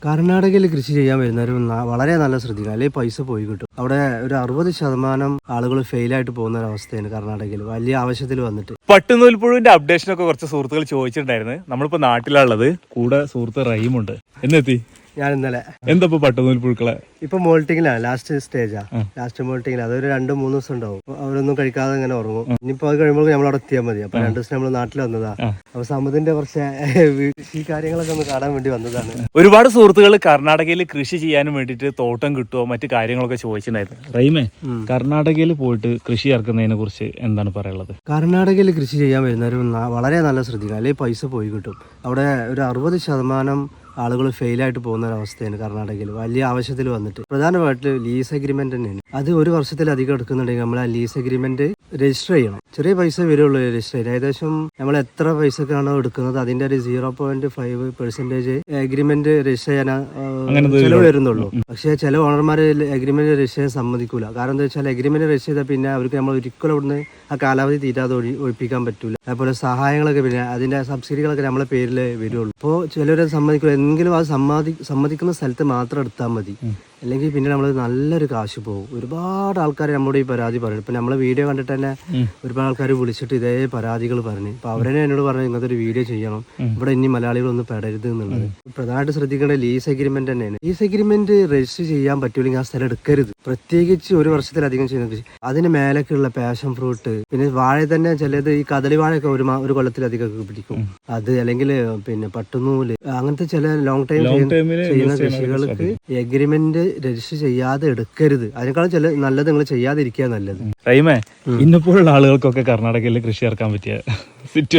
കർണാടകയിൽ കൃഷി ചെയ്യാൻ വരുന്നവർ വളരെ നല്ല ശ്രദ്ധിക്കണം, അല്ലെങ്കിൽ പൈസ പോയി കിട്ടും. അവിടെ ഒരു 60% ആളുകൾ ഫെയിലായിട്ട് പോകുന്ന ഒരു അവസ്ഥയാണ് കർണാടകയിൽ, വലിയ ആവശ്യത്തിൽ വന്നിട്ട്. പട്ടുനൂൽപ്പുഴുവിന്റെ അപ്ഡേഷനൊക്കെ കുറച്ച് സുഹൃത്തുക്കൾ ചോദിച്ചിട്ടുണ്ടായിരുന്നു. നമ്മളിപ്പോ നാട്ടിലുള്ളത്, കൂടെ സുഹൃത്ത് റഹീമുണ്ട്. എന്നെത്തി ഞാൻ ഇന്നലെ എന്താ പട്ടുനൂൽപ്പുഴുക്കളെ ഇപ്പൊ മോൾട്ടിങ്ങിലാണ്, ലാസ്റ്റ് സ്റ്റേജാ. ലാസ്റ്റ് മോൾട്ടിങ്ങിൽ അതൊരു 2-3 ദിവസം ഉണ്ടാവും. അവരൊന്നും കഴിക്കാതെ ഇങ്ങനെ ഉറങ്ങും. ഇനിയിപ്പോ അത് കഴിയുമ്പോൾ നമ്മൾ അവിടെ എത്തിയാൽ മതി. അപ്പൊ 2 ദിവസം നമ്മൾ നാട്ടിൽ വന്നതാ. അപ്പൊ സമുദ്രത്തിന്റെ കുറച്ച് ഈ കാര്യങ്ങളൊക്കെ ഒന്ന് കാണാൻ വേണ്ടി വന്നതാണ്. ഒരുപാട് സുഹൃത്തുക്കൾ കർണാടകയിൽ കൃഷി ചെയ്യാനും വേണ്ടിയിട്ട് തോട്ടം കിട്ടുമോ മറ്റു കാര്യങ്ങളൊക്കെ ചോദിച്ചിട്ടുണ്ടായിരുന്നു. റഹീമേ, കർണാടകയിൽ പോയിട്ട് കൃഷി ഇറക്കുന്നതിനെ കുറിച്ച് എന്താണ് പറയാനുള്ളത്? കർണാടകയിൽ കൃഷി ചെയ്യാൻ വരുന്നവർ വളരെ നല്ല ശ്രദ്ധിക്കണം, അല്ലെങ്കിൽ പൈസ പോയി കിട്ടും. അവിടെ ഒരു 60% ആളുകൾ ഫെയിലായിട്ട് പോകുന്ന ഒരു അവസ്ഥയാണ് കർണാടകയിൽ, വലിയ ആവശ്യത്തിൽ വന്നിട്ട്. പ്രധാനമായിട്ട് ലീസ് അഗ്രിമെന്റ് തന്നെയാണ്. അത് 1 വർഷത്തിലധികം എടുക്കുന്നുണ്ടെങ്കിൽ നമ്മൾ ആ ലീസ് അഗ്രിമെന്റ് രജിസ്റ്റർ ചെയ്യണം. ചെറിയ പൈസ വരുള്ളൂ രജിസ്റ്റർ ചെയ്യാൻ. ഏകദേശം നമ്മൾ എത്ര പൈസക്കാണോ എടുക്കുന്നത് അതിന്റെ ഒരു 0.5% അഗ്രിമെന്റ് രജിസ്റ്റർ ചെയ്യാൻ ചെലവ് വരുന്നുള്ളൂ. പക്ഷേ ചില ഓണർമാർ അഗ്രിമെന്റ് രജിസ്റ്റർ ചെയ്യാൻ സമ്മതിക്കൂല. കാരണം എന്താ വെച്ചാൽ അഗ്രിമെന്റ് രജിസ്റ്റർ ചെയ്താൽ പിന്നെ അവർക്ക് നമ്മൾ ഒരിക്കലും അവിടുന്ന് ആ കാലാവധി തീരാതെ ഒഴിപ്പിക്കാൻ പറ്റൂല. അതുപോലെ സഹായങ്ങളൊക്കെ പിന്നെ അതിന്റെ സബ്സിഡികളൊക്കെ നമ്മളെ പേരിൽ വരുള്ളൂ. അപ്പോൾ ചിലവരത് സമ്മതിക്കൂല. എങ്കിലും അത് സമ്മതിക്കുന്ന സ്ഥലത്ത് മാത്രം എടുത്താൽ മതി, അല്ലെങ്കിൽ പിന്നെ നമ്മൾ നല്ലൊരു കാശ് പോകും. ഒരുപാട് ആൾക്കാർ നമ്മളോട് ഈ പരാതി പറയും. ഇപ്പൊ നമ്മളെ വീഡിയോ കണ്ടിട്ട് തന്നെ ഒരുപാട് ആൾക്കാർ വിളിച്ചിട്ട് ഇതേ പരാതികൾ പറഞ്ഞു. അപ്പൊ അവരെ എന്നോട് പറഞ്ഞു ഇങ്ങനത്തെ ഒരു വീഡിയോ ചെയ്യണം, ഇവിടെ ഇനി മലയാളികളൊന്നും പെടരുത് എന്നുള്ളത്. പ്രധാനമായിട്ട് ശ്രദ്ധിക്കേണ്ട ലീസ് അഗ്രിമെന്റ് തന്നെയാണ്. ലീസ് അഗ്രിമെന്റ് രജിസ്റ്റർ ചെയ്യാൻ പറ്റൂല്ലെങ്കിൽ ആ സ്ഥലം എടുക്കരുത്. പ്രത്യേകിച്ച് 1 വർഷത്തിലധികം ചെയ്യുന്ന കൃഷി. അതിന് മേലേക്കുള്ള പാഷൻ ഫ്രൂട്ട്, പിന്നെ വാഴ തന്നെ ചിലത് ഈ കദളി വാഴയൊക്കെ ഒരു കൊല്ലത്തിലധികം പിടിക്കും. അത് അല്ലെങ്കിൽ പിന്നെ പട്ടുനൂല്, അങ്ങനത്തെ ചില ലോങ് ടൈം ചെയ്യുന്ന കൃഷികൾക്ക് അഗ്രിമെന്റ് രജിസ്റ്റർ ചെയ്യാതെ എടുക്കരുത്. അതിനേക്കാളും നല്ലത് നിങ്ങൾ ചെയ്യാതിരിക്കുക നല്ലത്. റഹീമേ, ഇന്നപ്പോഴുള്ള ആളുകൾക്കൊക്കെ കർണാടകയിൽ കൃഷി ഇറക്കാൻ പറ്റിയ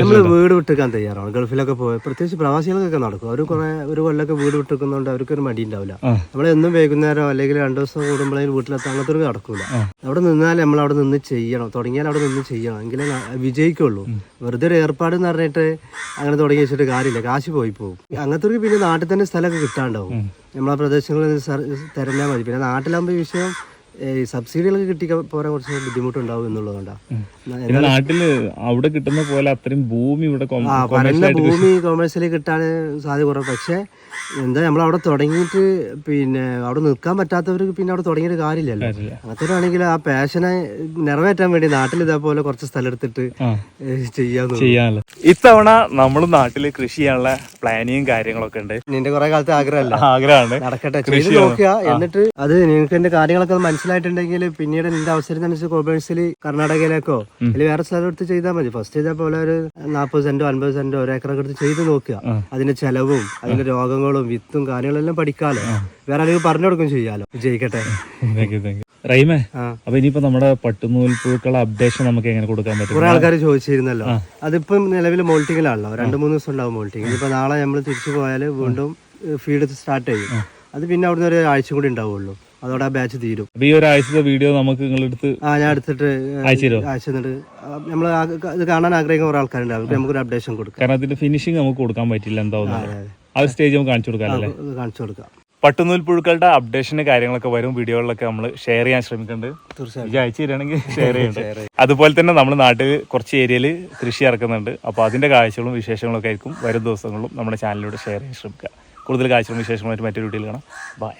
നമ്മൾ വീട് വിട്ടിരിക്കാൻ തയ്യാറാണ്. ഗൾഫിലൊക്കെ പോയി പ്രത്യേകിച്ച് പ്രവാസികൾക്കൊക്കെ നടക്കും. അവർ ഒരു കൊല്ലൊക്കെ വീട് വിട്ടിരിക്കുന്നതുകൊണ്ട് അവർക്കൊരു മടി ഉണ്ടാവില്ല. നമ്മളെന്നും വൈകുന്നേരം അല്ലെങ്കിൽ 2 ദിവസം കൂടുമ്പോഴേക്കും വീട്ടിലെത്താൻ അങ്ങനത്തെ ഒരു നടക്കൂല. അവിടെ നിന്നാൽ നമ്മൾ അവിടെ നിന്ന് ചെയ്യണം, തുടങ്ങിയാൽ അവിടെ നിന്ന് ചെയ്യണം, എങ്കിലേ വിജയിക്കുള്ളൂ. വെറുതെ ഒരു ഏർപ്പാട് എന്ന് പറഞ്ഞിട്ട് അങ്ങനെ തുടങ്ങി വെച്ചിട്ട് കാര്യമില്ല, കാശ് പോയി പോകും. അങ്ങനത്തെ പിന്നെ നാട്ടിൽ തന്നെ സ്ഥലമൊക്കെ കിട്ടാണ്ടാവും. നമ്മളെ പ്രദേശങ്ങളിൽ തിരഞ്ഞാൽ മതി. പിന്നെ നാട്ടിലാകുമ്പോൾ ഈ വിഷയം സബ്സിഡികളൊക്കെ കിട്ടിക്കാൻ പോരാൻ കുറച്ച് ബുദ്ധിമുട്ടുണ്ടാവും എന്നുള്ളതുകൊണ്ടാണ്. നാട്ടില് അവിടെ കിട്ടുന്ന പോലെ അത്രയും ഭൂമി ഇവിടെ ഭൂമി കൊമേഴ്സ്യലി കിട്ടാൻ സാധ്യത കുറവ്. പക്ഷെ എന്താ നമ്മളവിടെ തുടങ്ങിയിട്ട് പിന്നെ അവിടെ നിൽക്കാൻ പറ്റാത്തവർക്ക് പിന്നെ അവിടെ തുടങ്ങിയിട്ട് കാര്യമില്ലല്ലോ. അങ്ങനത്തെ ആണെങ്കിൽ ആ പാഷനെ നിറവേറ്റാൻ വേണ്ടി നാട്ടിൽ ഇതേപോലെ കുറച്ച് സ്ഥലം എടുത്തിട്ട് ചെയ്യാമല്ലോ. ഇത്തവണ നമ്മൾ നാട്ടില് കൃഷി ചെയ്യാനുള്ള പ്ലാനിങ്ങും കാര്യങ്ങളൊക്കെ ഉണ്ട്. നിന്റെ കുറെ കാലത്തെ ആഗ്രഹമാണ്, നടക്കട്ടെ, ചെയ്ത് നോക്കുക. എന്നിട്ട് അത് നിങ്ങൾക്ക് എന്റെ കാര്യങ്ങളൊക്കെ മനസ്സിലായിട്ടുണ്ടെങ്കിൽ പിന്നീട് നിന്റെ അവസരത്തിനനുസരിച്ച് കൊമേഴ്സ്യലി കർണാടകയിലേക്കോ അല്ലെങ്കിൽ വേറെ സ്ഥലം എടുത്ത് ചെയ്താൽ മതി. ഫസ്റ്റ് ചെയ്താൽ പോലെ ഒരു 40 സെന്റോ 50 സെന്റോ 1 ഏക്കറൊക്കെ എടുത്ത് ചെയ്ത് നോക്കുക. അതിന്റെ ചെലവും അതിന്റെ രോഗങ്ങളും വിത്തും കാര്യങ്ങളെല്ലാം പഠിക്കാലോ. വേറെ ആരെങ്കിലും പറഞ്ഞു കൊടുക്കും ചെയ്യാലോ. വിജയിക്കട്ടെ. റഹീമേ, അപ്പൊ ഇനിയിപ്പോ നമ്മുടെ പട്ടുനൂൽപ്പുഴുക്കളെ അപ്ഡേഷൻ നമുക്ക് എങ്ങനെ കൊടുക്കാൻ പറ്റും? കുറെ ആൾക്കാർ ചോദിച്ചിരുന്നല്ലോ. അതിപ്പം നിലവിൽ മോൾട്ടിങ്ങിലാണല്ലോ, 2-3 ദിവസം ഉണ്ടാവും മോൾട്ടിങ്. ഇനിയിപ്പോ നാളെ നമ്മൾ തിരിച്ചു പോയാൽ വീണ്ടും ഫീഡ് സ്റ്റാർട്ട് ചെയ്യും. അത് പിന്നെ അവിടുന്ന് 1 ആഴ്ച കൂടി ഉണ്ടാവുള്ളൂ, അതോടെ ആ ബാച്ച് തീരും. ഈ ഒരാഴ്ചത്തെ വീഡിയോ നമുക്ക് ഞാൻ എടുത്തിട്ട് അയച്ചിട്ട് നമ്മൾ ഇത് കാണാൻ ആഗ്രഹിക്കുന്ന കുറെ ആൾക്കാരുണ്ട്, അവർക്ക് നമുക്കൊരു അപ്ഡേഷൻ കൊടുക്കാം. കാരണം അതിന്റെ ഫിനിഷിംഗ് നമുക്ക് കൊടുക്കാൻ പറ്റില്ല, എന്താവുന്ന ആ സ്റ്റേജ് നമുക്ക് കാണിച്ചു കൊടുക്കാം. പട്ടുനൂൽപ്പുഴുക്കളുടെ അപ്ഡേഷന് കാര്യങ്ങളൊക്കെ വരും വീഡിയോകളിലൊക്കെ നമ്മൾ ഷെയർ ചെയ്യാൻ ശ്രമിക്കുന്നുണ്ട്. തീർച്ചയായും അയച്ചു തരികയാണെങ്കിൽ ഷെയർ ചെയ്യുന്നുണ്ട്. അതുപോലെ തന്നെ നമ്മുടെ നാട്ടിൽ കുറച്ച് ഏരിയയിൽ കൃഷി ഇറക്കുന്നുണ്ട്. അപ്പോൾ അതിന്റെ കാഴ്ചകളും വിശേഷങ്ങളും ഒക്കെ ആയിരിക്കും വരും ദിവസങ്ങളിലും നമ്മുടെ ചാനലിലൂടെ ഷെയർ ചെയ്യാൻ ശ്രമിക്കുക. കൂടുതൽ കാഴ്ചകളും വിശേഷങ്ങളായിട്ട് മറ്റൊരു വീഡിയോയിൽ കാണാം. ബൈ.